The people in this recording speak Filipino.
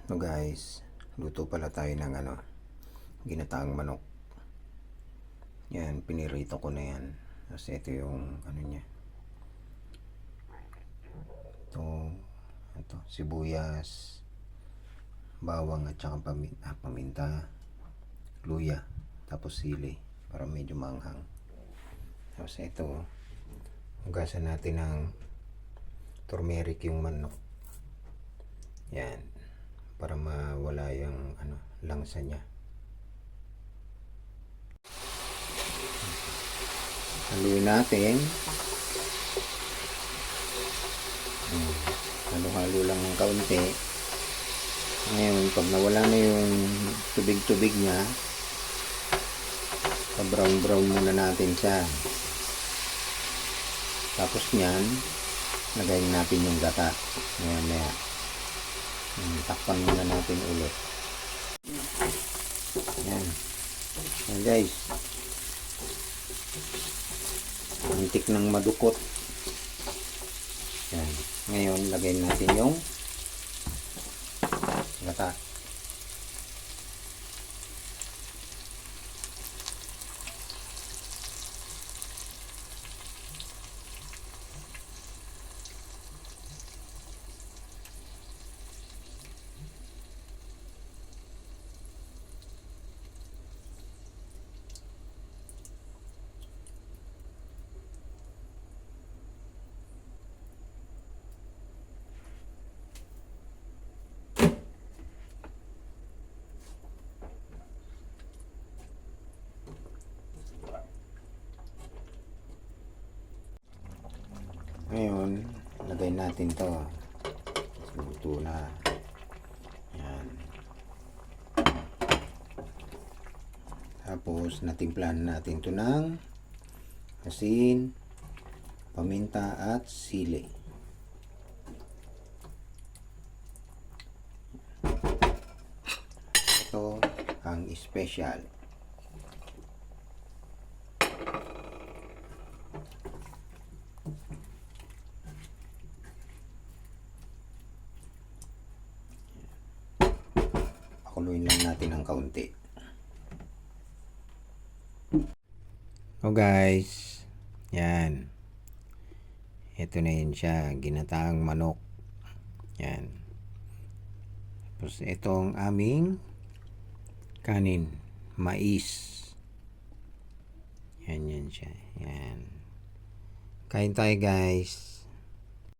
No guys, luto pala tayo ng ginataang manok. Yan, pinirito ko na yan. Kasi ito yung niya. Ito, sibuyas, bawang at saka paminta, luya, tapos sili para medyo manghang. Tapos ito, hugasan natin ng turmeric yung manok. Yan, para mawala yung langsa niya. Haluin natin. Halo-halo lang ng kaunti. Ngayon, pag nawala na yung tubig-tubig niya, pa-brown-brown muna natin siya. Tapos nyan, lagayin natin yung gata. Maya-maya. Takpan muna natin ulit. Yan. Yan guys. Antik ng madukot. Yan. Ngayon, lagayin natin yung gata. Ngayon, lagay natin to. Luto na. Yan. Tapos, natimplahan natin to ng asin, paminta at sili. Ito ang special. Pakuluin lang natin ng kaunti. So guys, yan. Ito na yun siya, ginataang manok. Yan. Tapos itong aming kanin, mais. Yan siya. Yan. Kain tayo guys.